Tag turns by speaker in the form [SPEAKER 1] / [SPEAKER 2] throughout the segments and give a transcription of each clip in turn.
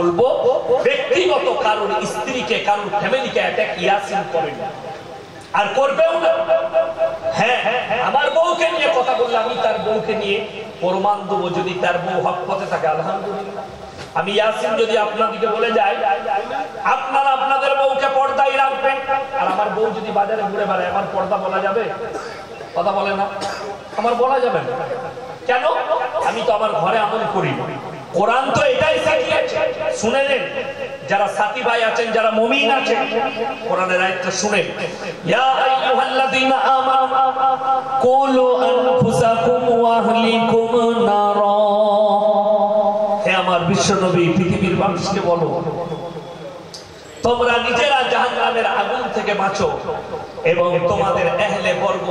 [SPEAKER 1] বলবো ব্যক্তিগত কারণ স্ত্রীকে কারণ ফ্যামিলিকে অ্যাটাক ইয়াসিন করেন আর করবেও না। হ্যাঁ, আমার বউকে নিয়ে কথা বললে আমি তার বউকে নিয়ে প্রমাণ দেবো, যদি তার বউ হক পথে থাকে আলহামদুলিল্লাহ। আমি ইয়াসিন যদি আপনাদেরকে বলে যাই আপনারা আপনাদের বউকে পর্দায় রাখবেন, আর আমার বউ যদি বাজারে ঘুরে বেড়ায় আমার পর্দা বলা যাবে? কথা বলে না, আমার বলা যাবে না। কেন? আমি তো আমার ঘরে আমল করি। কোরআন তো এটাই শিখিয়েছে। শুনে নেন, যারা সাথী ভাই আছেন, যারা মুমিন আছেন, কোরআনের আয়াতটা শুনেন। ইয়া আইয়ুহাল্লাযীনা আমানু কুলু আনফুসাকুম ওয়া আহলিকুম নারা। হে আমার বিশ্বনবী, পৃথিবীর মানুষকে বলো তোমরা নিজেরা জাহান্নামের আগুন থেকে বাঁচো এবং তোমাদের আহলে বর্গ,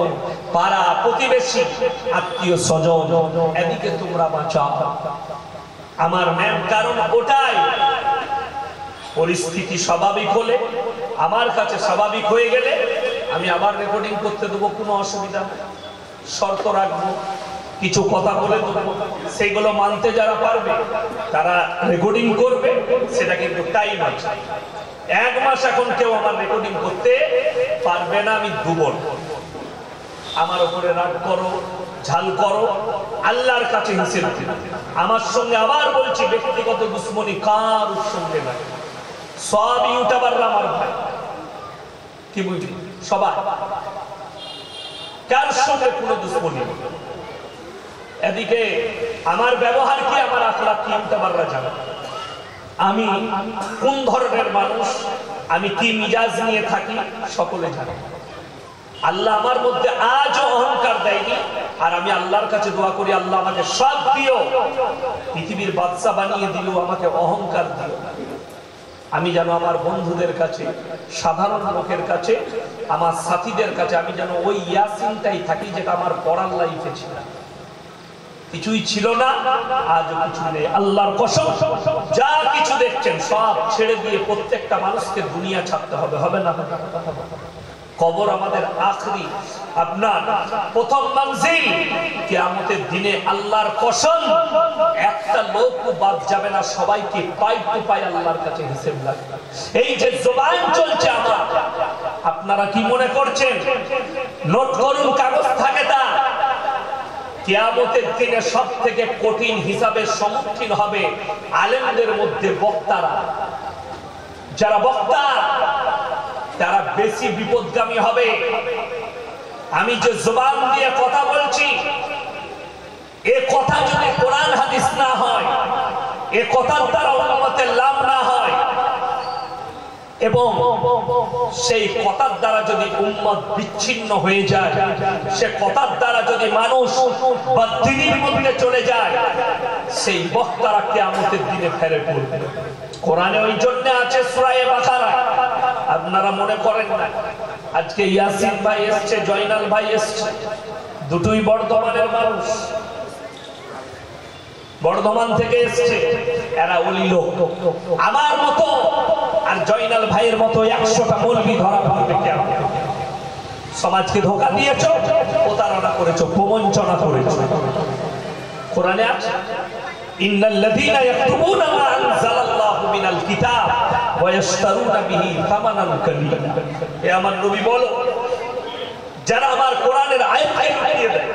[SPEAKER 1] পাড়া প্রতিবেশী, আত্মীয় স্বজন এদিকে তোমরা বাঁচাও। আমার মেন কারণ ওটাই, পরিস্থিতি স্বাভাবিক হলে, আমার কাছে স্বাভাবিক হয়ে গেলে আমি আবার রেকর্ডিং করতে দেবো, কোনো অসুবিধা নেই। শর্ত রাখবো, কিছু কথা বলে দেবো, সেগুলো মানতে যারা পারবে তারা রেকর্ডিং করবে, সেটা কিন্তু টাইম আছে। 1 মাস এখন কেউ আমার রেকর্ডিং করতে পারবে না, আমি দুবল। আমার উপরে রাগ করো, ঝাল করো, আল্লাহর কাছে হিসেব দিন। আমার সঙ্গে আবার বলছি, ব্যক্তিগত দুশ্মনী কার সঙ্গে না, সব ইউটিউবাররা আমার ভাই, কি বুঝলি, সবাই, কার সঙ্গে কোনো দুশ্মনী। এদিকে আমার ব্যবহার কি, আমার আখলাক কি ইউটিউবাররা জানে, আমি কোন ধরনের মানুষ, আমি কি মিজাজ নিয়ে থাকি সকলে জানে। আল্লাহ আমার মধ্যে আজও অহংকার দেয়নি, আর আমি আল্লাহর কাছে দোয়া করি, আল্লাহ আমাকে সব দিও, পৃথিবীর বাদশা বানিয়ে দিল, আমাকে অহংকার দিও। আমি যেন আমার বন্ধুদের কাছে, সাধারণ লোকের কাছে, আমার সাথীদের কাছে আমি যেন ওই ইয়াসিনটাই থাকি যেটা আমার পড়ার লাইফে ছিল। কিছুই ছিল না, আজও কিছু নেই। আল্লাহর কসম, যা কিছু দেখছেন সব ছেড়ে দিয়ে প্রত্যেকটা মানুষকে দুনিয়া ছাড়তে হবে, হবে না? কবর আমাদের আখরি, আপনার প্রথম মঞ্জিল। কিয়ামতের দিনে আল্লাহর কসম একটা লোক বাদ যাবে না, সবাইকে পাই টু পাই আল্লাহর কাছে হিসেব লাগবে। এই যে জবান চলছে আমার, আপনারা কি মনে করছেন? নোট করুন, কাগজ থাকে তা। কিয়ামতের দিনে সব থেকে কঠিন হিসাবের সম্মুখীন হবে আলেমদের মধ্যে বক্তারা। যারা বক্তা তারা বেশি বিপদগামী হবে। আমি যে জবান দিয়ে কথা বলছি, এ কথা যদি কোরআন হাদিস না হয়, এ কথার দ্বারা উম্মতের লাভ না হয়, এবং সেই কথার দ্বারা যদি উম্মত বিচ্ছিন্ন হয়ে যায়, সে কথার দ্বারা যদি মানুষ বা দ্বীনের মধ্যে চলে যায়, সেই বক্তারা কিয়ামতের দিনে ফেরে পড়বে। কোরআনে ওই জন্য আছে সূরা বাকারা। আপনারা মনে করেন না, আজকে ইয়াসিন ভাই এসছে, জয়নাল ভাই এসছে, দুটোই বর্ধমানের মানুষ, বর্ধমান থেকে এসছে। এরা ওলি লোক, আমার মতো আর জয়নাল ভাইয়ের মতো 100টা মৌলবি ধরা পড়বে। কেমন সমাজকে ধোঁকা দিয়েছো, প্রতারণা করেছো, প্রবঞ্চনা করেছো। কোরআনে আছে, ইন্নাল্লাযীনা ইয়াকতুবুনা মা আনজালাল্লাহু মিনাল কিতাব ওয়া ইয়াশতারুনা বিহি সামানান কালীলা। হে আমার নবী বলো, যারা আমার কোরআনের আয়াতকে লুকিয়ে দেয়,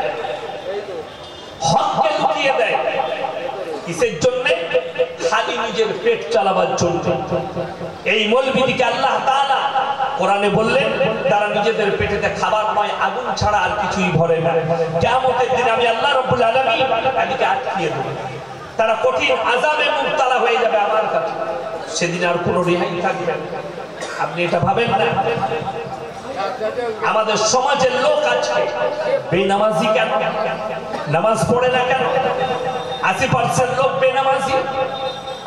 [SPEAKER 1] হককে লুকিয়ে দেয়, কিসের জন্য? খালি নিজের পেট চালাবার জন্য। এই মৌলবীদিকে আল্লাহ তাআলা কোরআনে বললেন, তারা নিজেদের পেটেতে খাবার নয়, আগুন ছাড়া আর কিছুই ভরে না। কিয়ামতের দিনে আমি আল্লাহ রাব্বুল আলামিন তাদেরকে আটকিয়ে দেব, তারা কঠিন আযাবে মুবতালা হয়ে যাবে আমার কাছে, সেদিন আর কোনো রেহাই থাকবে না। আপনি এটা ভাবেন না? আমাদের সমাজের লোক আজকে বেনামাজি কেন? নামাজ পড়ে না কেন? 80% লোক বেনামাজি,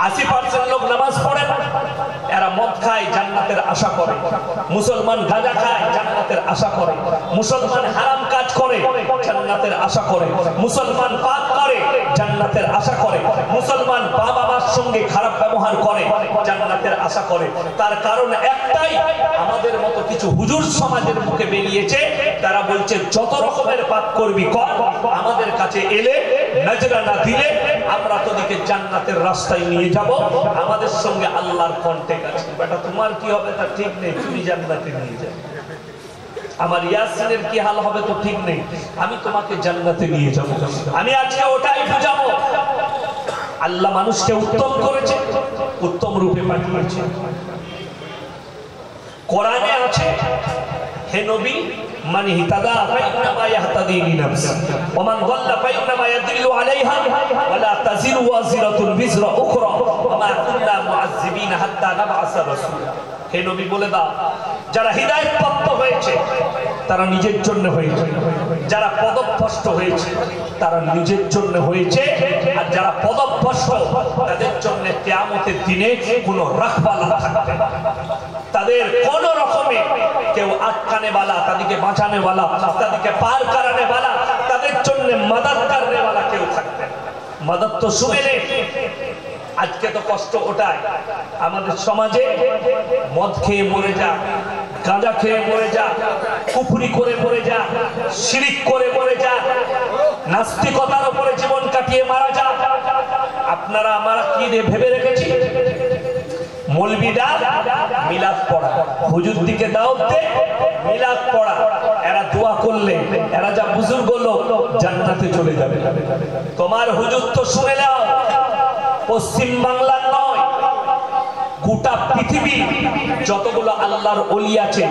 [SPEAKER 1] 80% লোক নামাজ পড়ে না। এরা মদ খায়, জান্নাতের আশা করে। মুসলমান গাঁজা খায়, জান্নাতের আশা করে। মুসলমান হারাম কাজ করে জান্নাতের আশা করে, মুসলমান পাপ করে জান্নাতের আশা করে, মুসলমান বাবা মার সঙ্গে খারাপ ব্যবহার করে জান্নাতের আশা করে। তার কারণ একটাই, আমাদের মতো কিছু হুজুর সমাজের মুখে বেরিয়েছে, তারা বলছে যত রকমের পাপ করবি কর, আমাদের কাছে এলে নজরানা দিলে আমরা তোদিকে জান্নাতের রাস্তায় নিয়ে যাব, আমাদের সঙ্গে আল্লাহর কন্টাক্ট আছে। বেটা তোমার কি হবে তা ঠিক নেই, তুমি জান্নাতে নিয়ে যাবে। আমার ইয়াসিনের কি হাল হবে তো ঠিক নেই, আমি তোমাকে জান্নাতে নিয়ে যাব। আমি আজকে ওটাই বুঝাবো। আল্লাহ মানুষকে উত্তম করেছে, উত্তম রূপে পাঠিয়েছে। কোরআনে আছে, হে নবী, মান ইহতাদা ফাইন্নামা ইয়াহতাদি লিনাফসি ওয়া মান দাল্লা ফাইন্নামা ইয়াদিল্লু আলাইহা ওয়া লা তাজিরু ওয়াজিরাতুন বিজরা উখরা ওয়া মা কুননা মুআযযিবিনা হাত্তা নাবআসা রাসূলা। হে নবী বলে দাও, যারা হিদায়াত প্রাপ্ত হয়েছে তারা নিজের জন্য হয়েছে, যারা পদভ্রষ্ট হয়েছে তারা নিজের জন্য হয়েছে, আর যারা পদভ্রষ্ট তাদের জন্য কিয়ামতের দিনে কোনো রাখবালা থাকবে না। তাদের কোন রকমে কেউ আটকানে वाला, তাদেরকে বাঁচানে वाला, তাদেরকে পার করানে वाला, তাদের জন্য মদদ করনে वाला কেউ থাকবে না। মদদ তো শুনেলে আজকে তো কষ্ট ওটাই, আমাদের সমাজে মদ খেয়ে মরে যা, গাঁজা খেয়ে মরে যা, কুফরি করে মরে যা, শিরিক করে মরে যা, নাস্তিকতার উপরে জীবন কাটিয়ে মারা যা। আপনারা আমরা কি ভেবে রেখেছি? মৌলবীরা মিলাদ পড়া, হুজুর দিকে দাওয়াত দে, মিলাদ পড়া, এরা দোয়া করলে এরা যা বুজুর্গ লোক জান্নাতে চলে যাবে। তোমার হুজুর তো শুনে নাও, পশ্চিম বাংলার নয়, গোটা পৃথিবী যতগুলো আল্লাহর ওলি আছে,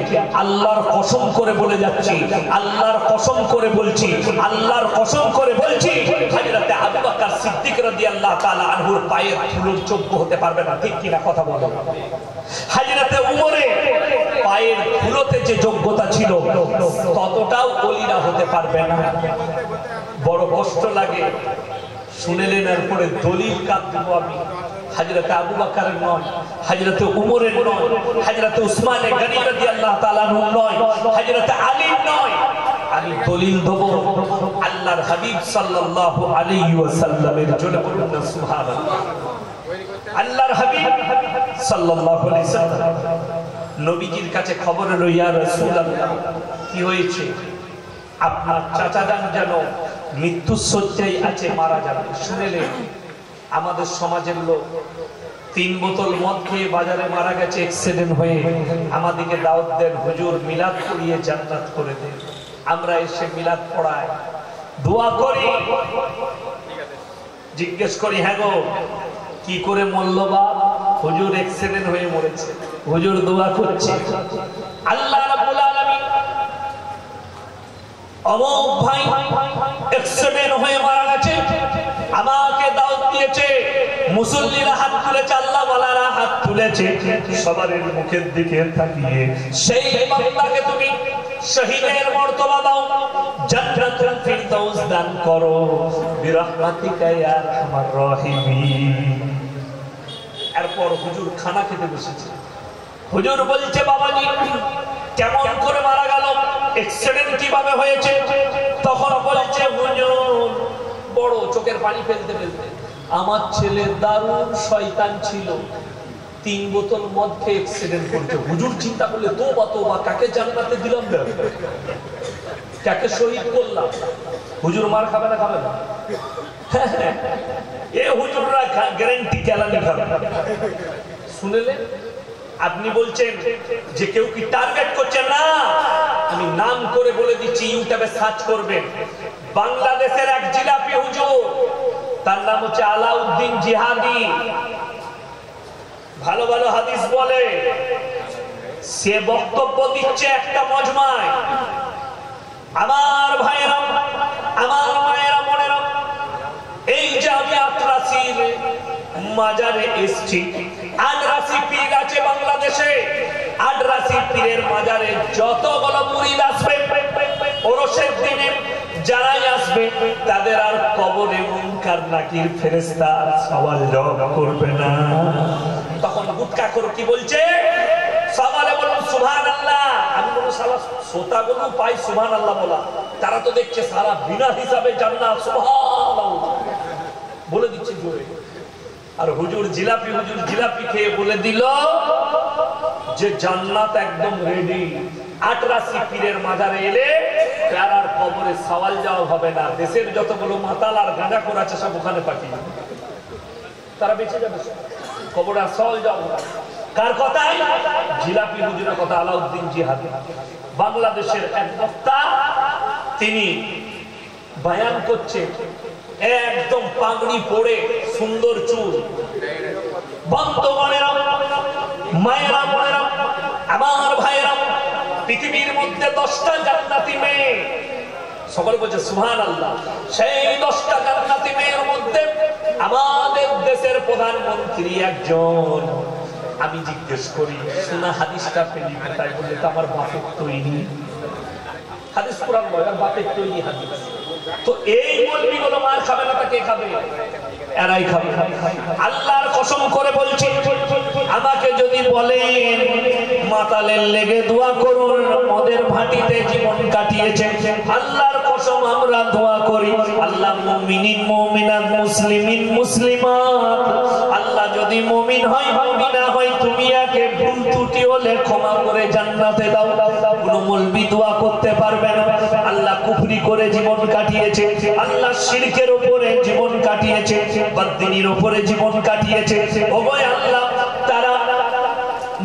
[SPEAKER 1] আল্লাহর কসম করে বলে যাচ্ছি, আল্লাহর কসম করে বলছি, আল্লাহর কসম করে বলছি, হযরতে আবু বকর সিদ্দিক রাদিয়াল্লাহু তাআলা আনহুর পায়ের ধুলোর যোগ্য হতে পারবে না। ঠিক কিনা কথা বলো? হযরতে উমরের পায়ের ধুলোতে যে যোগ্যতা ছিল ততটাও ওলিরা হতে পারবে না। বড় কষ্ট লাগে শুনেলেন, এরপরে দলিল কাঁদ দেব আমি। হযরতে আবু বকরের নয়, হযরতে উমরের নয়, হযরতে উসমানে গনি রাদিয়াল্লাহু তাআলা আনহু নয়, হযরতে আলীর নয়, আমি দলিল দেব আল্লাহর হাবিব সাল্লাল্লাহু আলাইহি ওয়াসাল্লামের জন্য। বলুন না সুবহানাল্লাহ। আল্লাহর হাবিব সাল্লাল্লাহু আলাইহি ওয়াসাল্লাম নবীজির কাছে খবর এলো, ইয়া রাসূলুল্লাহ কি হয়েছে? আপনার চাচা যান যেন মৃত্যু শয্যায় আছে, মারা যাবে। শুনেলেন আমাদের সমাজের লোক 3 বোতল মদ খেয়ে বাজারে মারা গেছে অ্যাক্সিডেন্ট হয়ে, আমাদেরকে দাওয়াত দেন, হুজুর মিলাদ পড়িয়ে জান্নাত করে দেন। আমরা এসে মিলাদ পড়াই, দোয়া করি, জিজ্ঞেস করি, হ্যাঁ গো কি করে মরল বাপ? হুজুর অ্যাক্সিডেন্ট হয়ে মরেছে, হুজুর দোয়া করছে। আল্লাহ রাব্বুল আলামিন অমুক ভাই অ্যাক্সিডেন্ট হয়ে মারা গেছে, আমাকে দাওয়াত দিয়েছে, মুসল্লিরা হাত তুলেছে, আল্লাহ ওয়ালারা হাত তুলেছে, সবার মুখের দিকে তাকিয়ে সেই বান্দাকে তুমি শহীদের মর্তবা দাও, জান্নাতুল ফিরদাউস দান করো, বিরহমাতিকা ইয়া আরহামার রাহিমিন। এরপর হুজুর খানা খেতে বসেছে। হুজুর বলছে, বাবাজি কেমন করে মারা গেল, অ্যাক্সিডেন্ট কিভাবে হয়েছে? তখন বলছে, হুজুর বড় চোখের পানি ফেলতে ফেলতে, আমার ছেলে দারুণ শয়তান ছিল, 3 বোতল মদ খেয়ে অ্যাক্সিডেন্ট করেছে। হুজুর চিন্তা করলে, তোবা তোবা, কাকে জান্নাতে দিলাম না, কাকে শহীদ করলাম। হুজুর মার খাবে না? খাবে না। এ হুজুররা গ্যারান্টি কেলানি খাবে। শুনেলেন? আপনি বলছেন যে কেউ কি টার্গেট করছে? না, আমি নাম করে বলে দিচ্ছি, ইউটিউবে সার্চ করবেন, বাংলাদেশের এক জিলাপি হুজুর, তার নাম হচ্ছে আলাউদ্দিন জিহাদি, ভালো ভালো হাদিস বলে, সে বক্তব্য দিচ্ছে একটা মজমায়। আমার ভাইয়েরা, আমার মায়েরা, মনেরা, এই যে আমি আটরাসির মাজারে এসছি, আটরাসি পীর আছে বাংলাদেশে, আটরাসি পীরের মাজারে যতগুলো মুরিদ আসবে ওরসের দিনে যারাই আসবে তাদের আর কবরে মুনকার নাকির ফেরেশতা সওয়াল জবাব করবে না। তখন গুটকা করে কি বলছে? সওয়ালে বলুন সুবহানাল্লাহ। আমি বলবো শালা শ্রোতাগুলো পাই সুবহানাল্লাহ বলা, তারা তো দেখছে সারা বিনা হিসাবে জান্নাত, সুবহানাল্লাহ বলে দিচ্ছে জোরে। আর হুজুর জিলাপি খেয়ে বলে দিল যে জান্নাত একদম রেডি। ৮রাশি পীরের মাজারে এলে আর কবরে সওয়াল জবাব হবে না, দেশের যতগুলো মাতাল আর গাঁজাখোর আছে সব ওখানে পাঠিয়ে তারা বেঁচে যাবে, কবরে আর সওয়াল জবাব হবে। কার কথাই? জিলাপি হুজুরের কথা। আলাউদ্দিন জিহাদি বাংলাদেশের এক বক্তা, তিনি বয়ান করছে, একদম পাগড়ি পরে, সুন্দর চুল। বন্ধুগণেরা, মায়েরা, বোনেরা, আমার ভাইয়েরা, পৃথিবীর মধ্যে 10টা জান্নাতি মেয়ে, সকলে বলছে সুবহানাল্লাহ। সেই 10টা জান্নাতি মেয়ের মধ্যে আমাদের দেশের প্রধানমন্ত্রী একজন। আমি জিজ্ঞেস করি, শোনা হাদিসটা পেলি কোথায়? বলে তো আমার বাপের তৈরি হাদিস, কোরআন নয়, আর বাপের তৈরি হাদিস। তো এই মৌলবীগুলো মার খাবে না, কে খাবে? এরাই খাবে। আল্লাহর কসম করে বলছি, আমাকে যদি বলেন মাতালের লেগে দোয়া করুন, মদের ভাটিতে জীবন কাটিয়েছে, আল্লাহর কসম আমরা দোয়া করি, আল্লাহ মুমিনিন মুমিনাত মুসলিমিন মুসলিমাত, আল্লাহ যদি মুমিন হয় মুমিনা হয় তুমি একে ভুল ত্রুটি হলে ক্ষমা করে জান্নাতে দাও। কোন মৌলবি দোয়া করতে পারবে না। আল্লাহ কুফরি করে জীবন কাটিয়েছে, আল্লাহ শিরকের উপরে জীবন কাটিয়েছে, বাদদিনীর উপরে জীবন কাটিয়েছে। ওগো আল্লাহ, তারা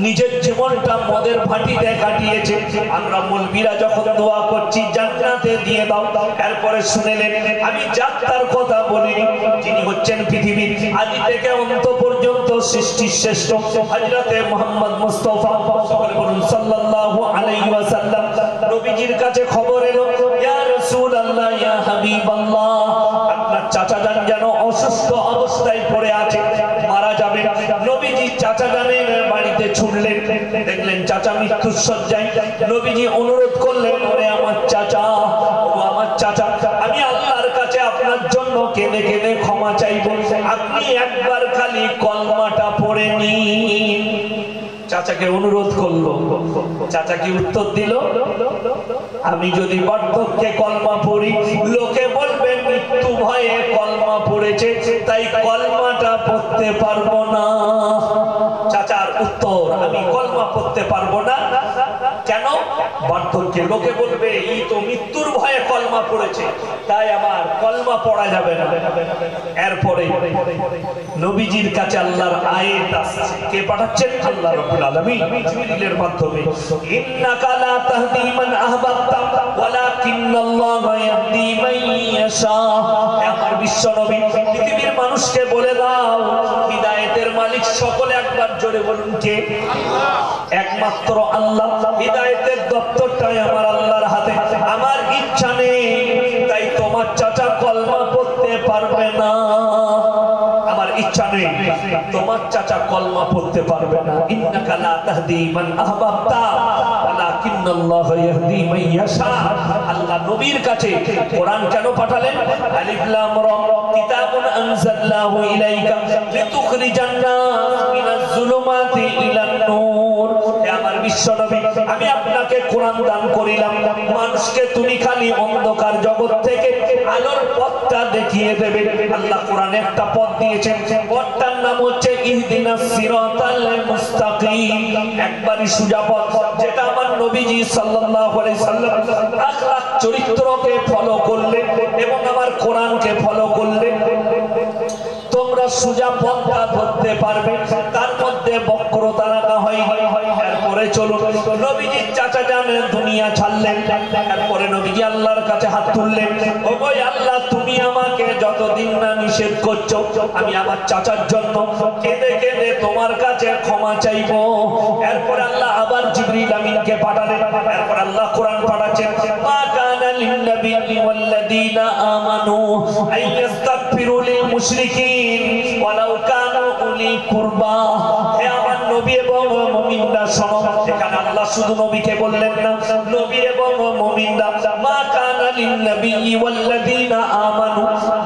[SPEAKER 1] নিজের জীবনটা মদের ভাটিতে কাটিয়েছে। আমরা মৌলবীরা যখন দোয়া করছি জান্নাতে দিয়ে দাও, এরপরে শুনেলেন আমি যাত্রার কথা বলিনি, যিনি হচ্ছেন পৃথিবীর আদি থেকে অন্ত পর্যন্ত সৃষ্টির শ্রেষ্ঠ হযরতে মুহাম্মদ মুস্তাফা সাল্লাল্লাহু আলাইহি ওয়াসাল্লাম। নবীজির কাছে খবর এলো, ইয়া রাসূলুল্লাহ, ইয়া হাবিবাল্লাহ, আপনার চাচা জান যেন অসুস্থ অবস্থায় পড়ে আছে, মারা যাবে। নবীজি চাচা জানের বাড়িতে ছুটলেন, দেখলেন চাচা মৃত্যুর শয্যায়। নবীজি অনুরোধ করলেন, ওরে আমার চাচা, ও আমার চাচা, আমি আল্লাহর কাছে আপনার জন্য কেঁদে কেঁদে ক্ষমা চাইব, আপনি একবার খালি কলমাটা পড়ে নিন। চাচাকে অনুরোধ করলো, চাচা কি উত্তর দিল? আমি যদি বার্ধক্যে কলমা পড়ি, লোকে বলবে মৃত্যু ভয়ে কলমা পড়েছে, তাই কলমাটা পড়তে পারবো না। চাচার উত্তর, আমি কলমা পড়তে পারবো না। কেন? বার্ধক্যে লোকে বলবে এই তো মৃত্যুর ভয়ে কলমা পড়েছে, তাই আমার কলমা পড়া যাবে না। এরপরে নবীজির কাছে আল্লাহর আয়াত আসছে। কে পাঠাচ্ছেন? আল্লাহ রাব্বুল আলামিন জিবরিলের মাধ্যমে। ইন্নাকা লা তাহদি মান আহবাবতা ওয়ালাকিন্নাল্লাহা ইয়াহদি মান ইয়াশা। আমার বিশ্ব নবী, পৃথিবীর মানুষকে বলে দাও, হিদায়াতের মালিক সকলে একবার জোরে বলুন কে? আল্লাহ, একমাত্র আল্লাহ। হিদায়াতের দপ্তরটাই আমার আল্লাহর হাতে। আমার ইচ্ছা নেই, তাই তোমার চাচা কলমা পড়তে পারবে না। আমার ইচ্ছা নেই, তোমার চাচা কলমা পড়তে পারবে না। ইন্নাকা লা তাহদি মান আহবাবতা ওয়ালাকিন্নাল্লাহা ইয়াহদি মান ইয়াশা। আল্লাহ নবীর কাছে কোরআন কেন পাঠালেন? আলিফ লাম রা, কিতাবুন আনজালনাহু ইলাইকা লিতুখরিজান নাস মিনাজ যুলুমাতি ইলান নূর। হে আমার বিশ্ব নবী, আমি আপনাকে কোরআন দান করিলাম, মানুষকে তুমি খালি অন্ধকার জগৎ থেকে আলোর পথটা দেখিয়ে দেবে। আল্লাহ কোরআনে একটা পথ দিয়েছেন, পথটার নাম হচ্ছে ইহদিনাস সিরাতাল মুস্তাকিম, একবারই সোজা পথ, যেটা আমার নবীজি সাল্লাল্লাহু আলাইহি সাল্লাম আখলাক চরিত্রকে ফলো করলে এবং আমার কোরআনকে ফলো করলে তোমরা সোজা পথটা ধরতে পারবে, তার মধ্যে বক্রতা রাখা হয়নি। এরপরে চলুন, নবীজি চাচা জানের দুনিয়া ছাড়লেন। এরপরে নবীজি আল্লাহর কাছে হাত তুললেন, ওগো আল্লাহ, তুমি আমাকে যতদিন না নিষেধ করছো, আমি আমার চাচার জন্য কেঁদে কেঁদে তোমার কাছে ক্ষমা চাইবো। এরপর আল্লাহ আবার জিবরিল আমিনকে পাঠালেন। এরপর আল্লাহ কোরআন পাঠাচ্ছেন, মা কানা লিন-নাবিয়্যি ওয়াল্লাযীনা আমানু আইয়াস্তাগফিরু লিল মুশরিকিন ওয়ালাউ কানু উলি কুরবা। হে আমার নবী এবং মুমিনরা শোনো, এখানে আল্লাহ শুধু নবীকে বললেন না, নবী এবং মুমিনরা, মা কানা লিন-নাবিয়্যি ওয়াল্লাযীনা আমানু,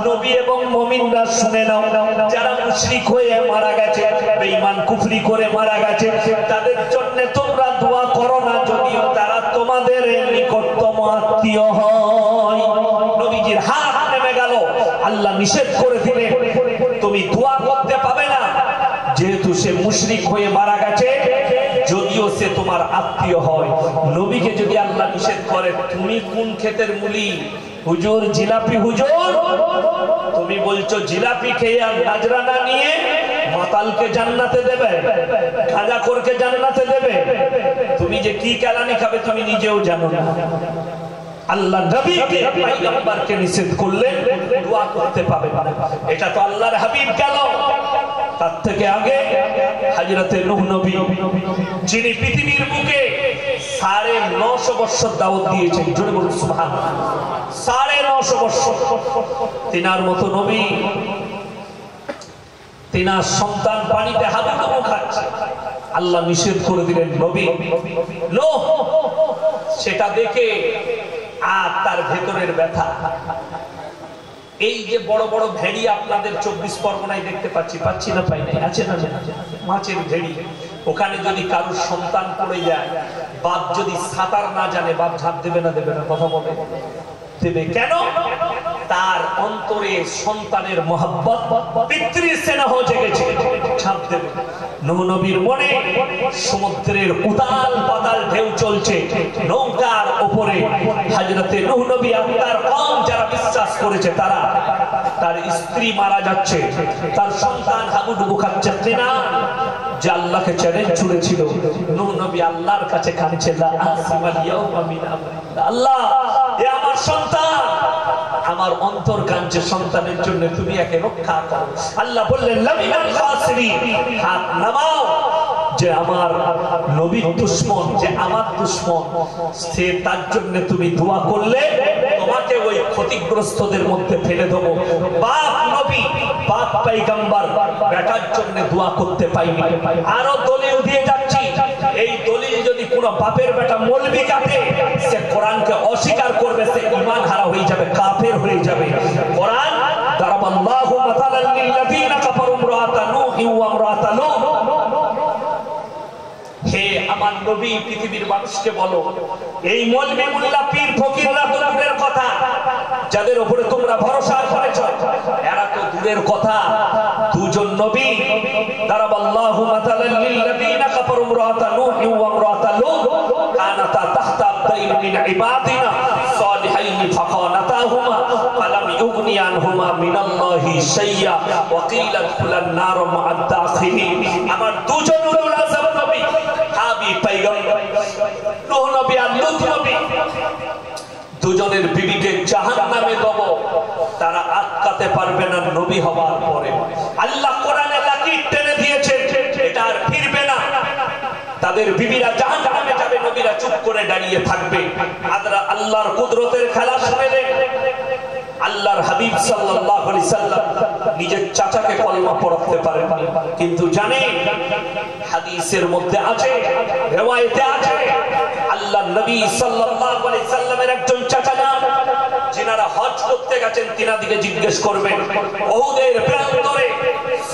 [SPEAKER 1] নবী এবং মুমিনরা শুনে নাও, যারা মুশরিক হয়ে মারা গেছে, বেঈমান কুফরি করে মারা গেছে, তাদের জন্য তোমরা দোয়া করো না, যদিও তারা তোমাদের নিকটতম আত্মীয় হয়। নিষেধ করে দিলে তুমি দোয়া করতে পাবে না, যেহেতু সে মুশরিক হয়ে মারা গেছে, যদিও সে তোমার আত্মীয় হয়। নবীকে যদি আল্লাহ নিষেধ করে, তুমি কোন ক্ষেতের মুলি? হুজুর জিলাপি। হুজুর তুমি বলছো জিলাপি খেয়ে আর নাজরানা নিয়ে মাতালকে জান্নাতে দেবে, গাঁজাখোরকে জান্নাতে দেবে? তুমি যে কি কেলানি খাবে তুমি নিজেও জানো না। আল্লাহ নবীকে পয়গম্বরকে নিষেধ করলে দোয়া করতে পাবে না। এটা তো আল্লাহর হাবিব গেল। তার থেকে আগে হযরতে নূহ নবী, যিনি পৃথিবীর বুকে 950 বছর দাওয়াত দিয়েছেন, জোরে বলুন সুবহানাল্লাহ। 950 বছর তিনার মতো নবী, তিনার সন্তান পানিতে হাবুডুবু খাচ্ছে, আল্লাহ নিষেধ করে দিলেন নবী নূহ। সেটা দেখে আর তার ভেতরের ব্যথা। এই যে বড় বড় ভেড়ি আপনাদের 24 পরগনায় দেখতে পাচ্ছি না পাই নাই, আছে না? মাছের ভেড়ি। ওখানে যদি কারোর সন্তান পড়ে যায়, বাপ যদি সাঁতার না জানে, বাপ ঝাঁপ দেবে না? কথা বলে দেবে। কেন? তার অন্তরে সন্তানের মহব্বত, পিতৃস্নেহ জেগেছে, ঝাঁপ দেবে। নূহ নবীর মনে সমুদ্রের উতাল পাতাল ঢেউ চলছে, নৌকার উপরে হযরতে নূহ নবী আর তার কওম যারা বিশ্বাস করেছে তারা, তার স্ত্রী মারা যাচ্ছে, তার সন্তান হাবুডুবু খাচ্ছে। কিনা যে আল্লাহকে চ্যালেঞ্জ ছুড়েছিল, নূহ নবী আল্লাহর কাছে কাঁদছে, আল্লাহ এ আমার সন্তান, আমার অন্তর কাঁদছে সন্তানের জন্য, তুমি একে রক্ষা করো। আল্লাহ বললেন লামিনাল খাসিরিন, হাত নামাও। যে আমার নবীর দুশমন, যে আমার দুশমন, সে তার জন্য তুমি দোয়া করলে তোমাকে ওই ক্ষতিগ্রস্তদের মধ্যে ফেলে দেবো। বাপ নবী, বাপ পয়গম্বর বেটার জন্য দোয়া করতে পাইনি। আরো দলিল দিয়ে যাচ্ছি, এই দলিল যদি কোন বাপের বেটা মৌলবি কাটে, সে কোরআনকে অস্বীকার করবে, সে ঈমান হারা হয়ে যাবে, কাফের হয়ে যাবে। কোরআন দারাবাল্লাহু মাসালান লিল্লাযিনা কাফারু ইমরাআতা নূহি ওয়া ইমরাআতা লূত। হে আমার নবী, পৃথিবীর মানুষকে বলো, এই মৌলবি মুল্লা পীর ফকিররা তো দূরের কথা, যাদের উপরে তোমরা ভরসা করেছো এরা তো দূরের কথা। দুজন নবী, দারাবাল্লাহু মাসালান লিল্লাযিনা কাফারু ইমরাআতা নূহি ওয়া ইমরাআতা লূত কানাতা তাহতা আবদাইন মিন ইবাদিনা সালিহাইন ফাখানাতাহুমা ফালাম ইউগনি আনহুমা মিনাল্লাহি শাইয়্যা ওয়া কিলা দুখুলান নার মা'আদ দাখিলিন। আমার দুজন উলুল আযম নবী, হাবিব পয়গম্বর নূহ নবী আর লূত নবী, দুজনের বিবিকে জাহান্নামে দেব, তারা আটকাতে পারবে না নবী হওয়ার পরে। আল্লাহ কোরআনে লাকির টেনে দিয়েছে, এটা আর ফিরবে না। তাদের বিবিরা জাহান্নামে যাবে, নবীরা চুপ করে দাঁড়িয়ে থাকবে। আল্লাহর কুদরতের খেলা শুনেলেন। আল্লাহর হাবিব সাল্লাল্লাহু আলাইহি সাল্লাম নিজের চাচাকে কলমা পড়াতে পারেন, কিন্তু জানেন হাদিসের মধ্যে আছে, riwayate আছে, আল্লাহর নবী সাল্লাল্লাহু আলাইহি সাল্লামের একজন চাচা যান, যিনারা হজ করতে গেছেন, তিনাদিকে জিজ্ঞেস করবেন। উহুদের প্রান্তরে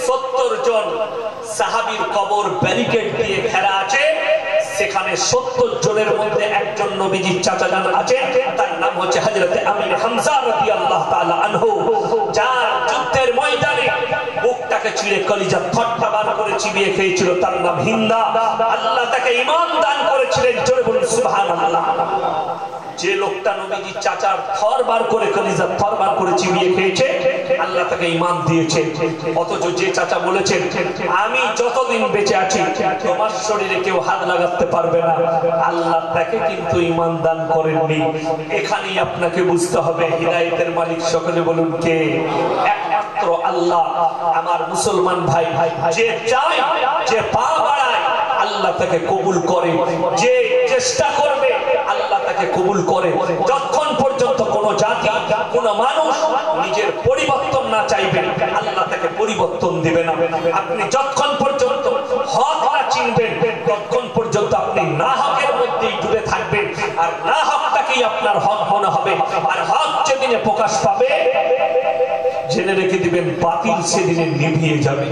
[SPEAKER 1] 70 জন সাহাবীর কবর ব্যারিকেড দিয়ে ঘেরা আছে, সেখানে 70 জনের মধ্যে একজন নবীজির চাচা যান আছেন, তার নাম হচ্ছে হযরতে আমির হামজা রাদিয়াল্লাহু তাআলা আনহু, যার যুদ্ধের ময়দানে বুকটাকে চিড়ে কলিজা থরটা বার করে চিবিয়ে খেয়েছিল, তার নাম হিন্দা। আল্লাহ তাকে ঈমান দান করেছিলেন, জোরে বলুন সুবহানাল্লাহ। যে লোকটা নবীজির চাচার থর বার করে কলিজা থর বার করে চিবিয়ে খেয়েছে, আল্লাহ তাকে ঈমান দিয়েছে। অথচ যে চাচা বলেছেন আমি যতদিন বেঁচে আছি তোমার শরীরে কেউ হাত লাগাতে পারবে না, আল্লাহ তাকে কিন্তু ঈমান দান করেননি। এখানেই আপনাকে বুঝতে হবে হিদায়াতের মালিক সকলে বলুন কে? একমাত্র আল্লাহ। আমার মুসলমান ভাই, যে চায়, যে পা বাড়ায়, আল্লাহ তাকে কবুল করে, যে চেষ্টা করবে আল্লাহ তাকে কবুল করে। যতক্ষণ পর্যন্ত কোন জাতি, কোন মানুষ নিজের পরিবর্তন না চাইবে, আল্লাহ তাকে পরিবর্তন দিবে না। আপনি যতক্ষণ পর্যন্ত হক না চিনবেন, ততক্ষণ পর্যন্ত আপনি না হকের মধ্যেই ডুবে থাকবেন, আর না হকটাকেই আপনার হক মনে হবে। আর হক যেদিনে প্রকাশ পাবে, জেনে রেখে দিবেন বাতিল সেদিনে নিভিয়ে যাবে।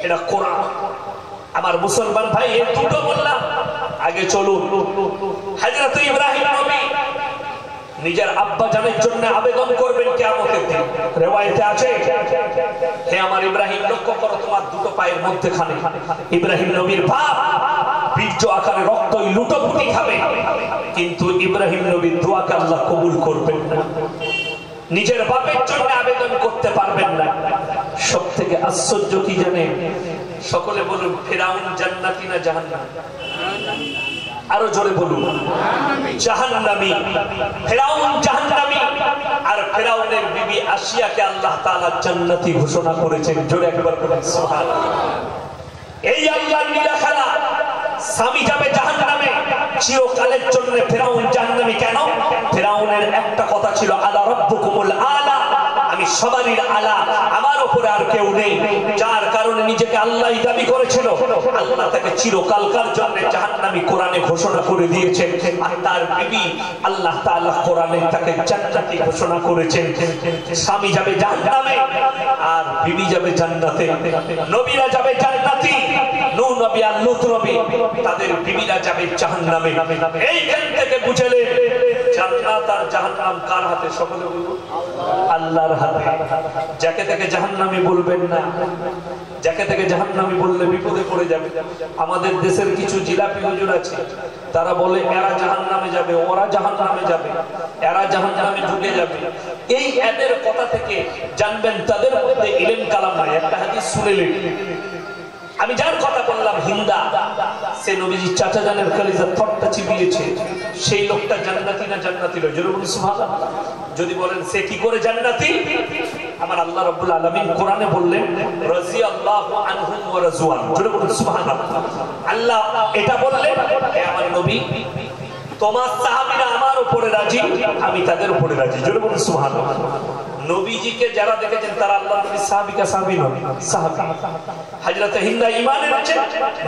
[SPEAKER 1] এটা কোরআন। আমার মুসলমান ভাই, এই দুটো বললাম। আগে চলুন, হযরত ইব্রাহিম নবী নিজের আব্বা জানের জন্য আবেদন করবেন কিয়ামতের দিন। রিওয়ায়াতে আছে, হে আমার ইব্রাহিম, লক্ষ্য করো তোমার দুটো পায়ের মধ্যখানে ইব্রাহিম নবীর বাপ বীর্য আকারে রক্তই লুটোপুটি খাবে, কিন্তু ইব্রাহিম নবীর দোয়াকে আল্লাহ কবুল করবেন না। নিজের বাপের জন্য আবেদন করতে পারবেন না। সব থেকে আশ্চর্য কি জানেন? সকলে বলুন, ফিরাউন জান্নাতি না জাহান্নামী? আরো জোরে বলুন, জাহান্নামী। ফিরাউন জাহান্নামী, আর ফিরাউনের বিবি আসিয়াকে আল্লাহ তাআলা জান্নাতি ঘোষণা করেছেন। জোরে একবার বলুন সুবহানাল্লাহ। এই আল্লাহর লীলা খেলা। স্বামী যাবে জাহান্নামে চিরকালের জন্য, ফিরাউন জাহান্নামী কেন? ফিরাউনের একটা কথা ছিল, আলা রাব্বুকুমুল আলা, আমি সবারই আলা, আমার উপরে আর কেউ নেই। যার কারণে নিজেকে আল্লাহই দাবি করেছিল, আল্লাহ তাকে চিরকালকার জন্য জাহান্নামী কোরআনে ঘোষণা করে দিয়েছেন। আর তার বিবি আল্লাহ তাআলা কোরআনে তাকে জান্নাতি ঘোষণা করেছেন। স্বামী যাবে জাহান্নামে আর বিবি যাবে জান্নাতে। নবীরা যাবে জান্নাতি, নূহ নবী আর লূত নবী, তাদের বিবিরা যাবে জাহান্নামে। এইখান থেকে বুঝলে জান্নাত আর জাহান্নাম কার হাতে? সকলে বলুন, আল্লাহর হাতে। যাকে থেকে জাহান্নামী বলবেন না, যাকে থেকে জাহান্নামী বললে বিপদে পড়ে যাবে। আমাদের দেশের কিছু জিলাপি হুজুর আছে, তারা বলে এরা জাহান্নামে যাবে, ওরা জাহান্নামে যাবে, এরা জাহান্নামে ঢুকে যাবে। এই এদের কথা থেকে জানবেন তাদের মধ্যে ইলম কালাম নাই। একটা হাদিস শুনেলেন, আমি যার কথা বললাম হিন্দা, সে নবীজির চাচা জানের কলিজা থটটা চিবিয়েছে, সেই লোকটা জান্নাতি না জান্নাতি নয়? জোরে বলুন সুবহানাল্লাহ। যদি বলেন সে কি করে জান্নাতি, আমার আল্লাহ রাব্বুল আলামিন কোরআনে বললেন, রাদিয়াল্লাহু আনহুম ওয়া রাজওয়ান। জোরে বলুন সুবহানাল্লাহ। আল্লাহ এটা বললেন, হে আমার নবী, তোমার সাহাবীরা আমার উপরে রাজি, আমি তাদের উপরে রাজি। জোরে বলুন সুবহানাল্লাহ। নবীজিকে যারা দেখেছেন তারা আল্লাহর নবী সাহাবীকা সাহাবী নয়, সাহাবী। হযরত হিন্দা ঈমান এনেছেন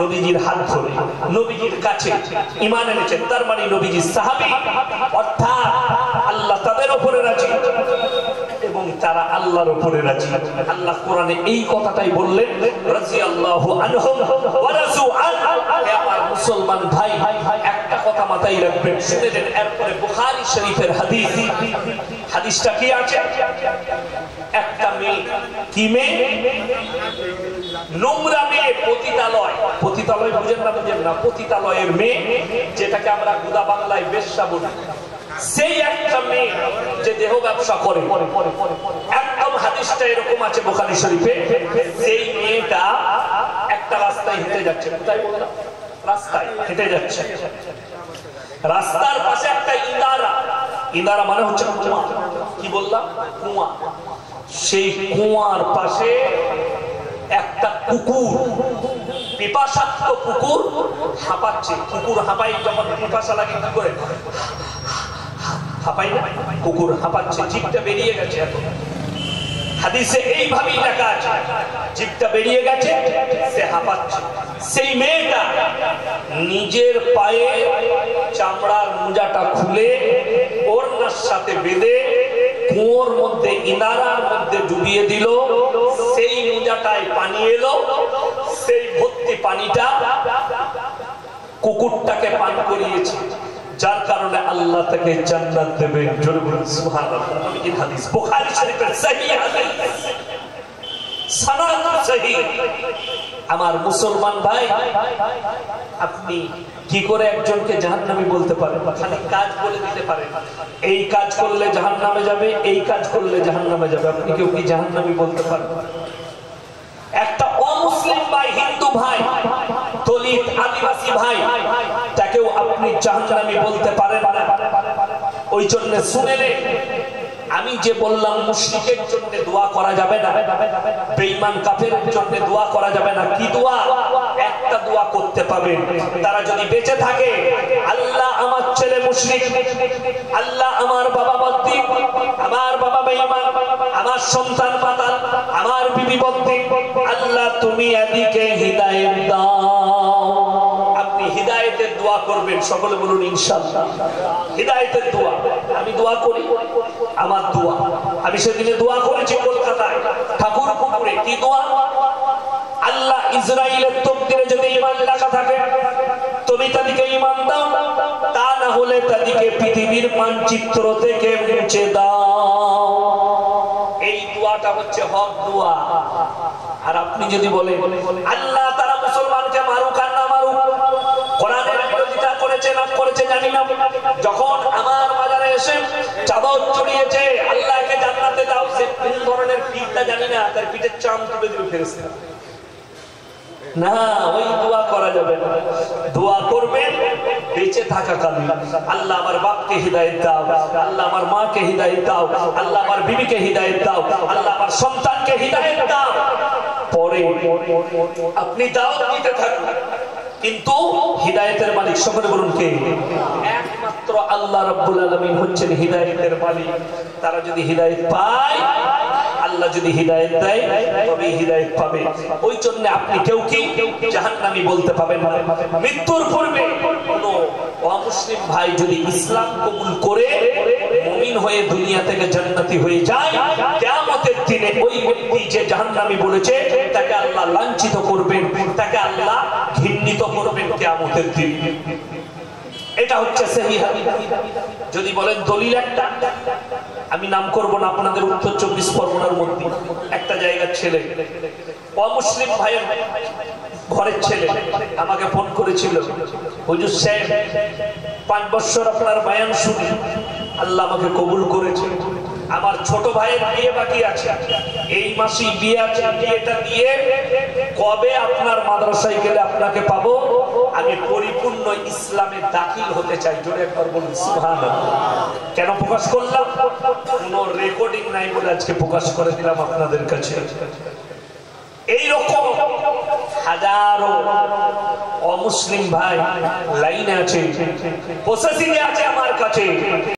[SPEAKER 1] নবীজির হাত ধরে, নবীজির কাছে ঈমান এনেছেন, তার মানে নবীজি সাহাবী, অর্থাৎ আল্লাহ তাদের উপরে রাজি এবং তারা আল্লাহর উপরে রাজি। আল্লাহ কোরআনে এই কথাটাই বললেন, রাদিয়াল্লাহু আনহুম ওয়া রাজওয়ান। হে আমার মুসলমান ভাই, একটা কথা মাথায় রাখবেন, শুনে নেন। এরপরে বুখারী শরীফের হাদিস। হাদিসটা কি আছে? একটা মেয়ে, কি মেয়ে? নোংরা মেয়ে, পতিতালয়। পতিতালয় বুঝেন না? বুঝেন না? পতিতালয়ের মেয়ে, যেটাকে আমরা গুদা বাংলায় বেশ্যা বলি, সেই একটা মেয়ে যে দেহ ব্যবসা করে। একদম হাদিসটা এরকম আছে বুখারী শরীফে। সেই মেয়েটা একটা রাস্তায় হেঁটে যাচ্ছে। কোথায় বললাম? রাস্তায় হেঁটে যাচ্ছে। রাস্তার পাশে একটা ইন্দারা, ইন্দারা মানে হচ্ছে কুয়া। কি বললাম? কুয়া। সেই কুয়ার পাশে একটা কুকুর, পিপাসার্ত কুকুর হাঁপাচ্ছে। কুকুর হাঁপাই যখন পিপাসা লাগে কি করে? হাঁপাই না? কুকুর হাঁপাচ্ছে, জিভটা বেরিয়ে গেছে। এখন হাদিসে এইভাবেই লেখা আছে, জিভটা বেরিয়ে গেছে, সে হাঁপাচ্ছে। সেই মেয়েটা নিজের পায়ে চামড়ার মোজাটা খুলে ওড়নার সাথে বেঁধে কুয়োর মধ্যে, ইনারার মধ্যে ডুবিয়ে দিল। সেই মোজাটায় পানি এলো, সেই ভর্তি পানিটা কুকুরটাকে পান করিয়েছে, যার কারণে আল্লাহ তাকে জান্নাত দেবেন। জোরে বলুন সুবহানাল্লাহ। এই হাদিস বুখারী শরীফের সহিহ হাদিস, সনদ সহিহ। আমার মুসলমান ভাই, আপনি কি করে একজনকে জাহান্নামী বলতে পারেন? খালি কাজ বলে দিতে পারেন, এই কাজ করলে জাহান্নামে যাবে, এই কাজ করলে জাহান্নামে যাবে। আপনি কেউ কি জাহান্নামী বলতে পারেন? একটা অমুসলিম ভাই, হিন্দু ভাই, দলিত আদিবাসী ভাই, তাকেও আপনি জাহান্নামী বলতে পারেন না। ওই জন্য শুনেলে আমি যে বললাম মুশরিকের জন্য দোয়া করা যাবে না, বেঈমান কাফেরের জন্য দোয়া করা যাবে না। কি দোয়া? একটা দোয়া করতে পাবেন, তারা যদি বেঁচে থাকে, আল্লাহ আমার ছেলে মুশরিক, আল্লাহ আমার বাবা বদ্দি, আমার বাবা বেঈমান, আমার সন্তান মাতাল, আমার বিবি বদ্দি, আল্লাহ তুমি এদিকে হিদায়াত দাও। আপনি হিদায়াতের দোয়া করবেন। সকলে বলুন ইনশাআল্লাহ। হিদায়াতের দোয়া আমি দোয়া করি, আমার দোয়া। আমি সেদিনে দোয়া করেছি কলকাতায় ঠাকুর পুকুরে। কি দোয়া? আল্লাহ ইসরাইলের তকদিরে যদি ঈমান লেখা থাকে তুমি তাদেরকে ঈমান দাও, তা না হলে তাদেরকে পৃথিবীর মানচিত্র থেকে মুছে দাও। এই দোয়াটা হচ্ছে হক দোয়া। আর আপনি যদি বলেন আল্লাহ তারা মুসলমানকে মারুক আর না মারুক, কোরআনের বিরোধিতা করেছে না করেছে জানি না, যখন আমার বাজারে এসে চাদর চড়িয়েছে আল্লাহকে জান্নাতে দাও, সে কোন ধরনের পিঠটা জানি না, তার পিঠের চাম তুলে দিল ফেরেশতা। না, ওই দোয়া করা যাবে না। দোয়া করবেন বেঁচে থাকা কালে, আল্লাহ আমার বাপকে হিদায়াত দাও, আল্লাহ আমার মাকে হিদায়াত দাও, আল্লাহ আমার বিবিকে হিদায়াত দাও, আল্লাহ আমার সন্তানকে হিদায়াত দাও। পরে আপনি দাও দিতে থাকুন, কিন্তু হিদায়াতের মালিক সকলে বলুন কে? একমাত্র আল্লাহ রাব্বুল আলামিন হচ্ছেন হিদায়াতের মালিক। তারা যদি হিদায়াত পায়, আল্লাহ যদি হিদায়াত দেয় তবে হিদায়াত পাবে। ওই জন্য আপনি কেউ কি জাহান্নামী বলতে পাবেন না। মৃত্যুর পূর্বে কোন অমুসলিম ভাই যদি ইসলাম কবুল করে মুমিন হয়ে দুনিয়া থেকে জান্নাতি হয়ে যায়, কিয়ামতের দিনে ওই ব্যক্তি যে জাহান্নামী বলেছে তাকে আল্লাহ লাঞ্ছিত করবেন, তাকে আল্লাহ ঘৃণিত করবেন কিয়ামতের দিনে। এটা হচ্ছে সহিহ হাদিস। যদি বলেন দলিল একটা, আমি নাম করব না, আপনাদের উত্তর 24 পরগনার মধ্যে একটা জায়গার ছেলে, অমুসলিম ভাইয়ের ঘরের ছেলে, আমাকে ফোন করেছিল, হুজুর সাহেব 5 বছর আপনার বয়ান শুনি, আল্লাহ আমাকে কবুল করেছে, আমার ছোট ভাইয়ের বিয়ে বাকি আছে, এই মাসেই বিয়ে আছে, বিয়েটা দিয়ে কবে আপনার মাদ্রাসায় গেলে আপনাকে পাবো, আমি পরিপূর্ণ ইসলামে দাখিল হতে চাই। জোরে একবার বলুন সুবহানাল্লাহ। কেন প্রকাশ করলাম? কোনো রেকর্ডিং নাই বলে আজকে প্রকাশ করে দিলাম আপনাদের কাছে। এইরকম হাজারো অমুসলিম ভাই লাইনে আছে, প্রসেসিং এ আছে আমার কাছে।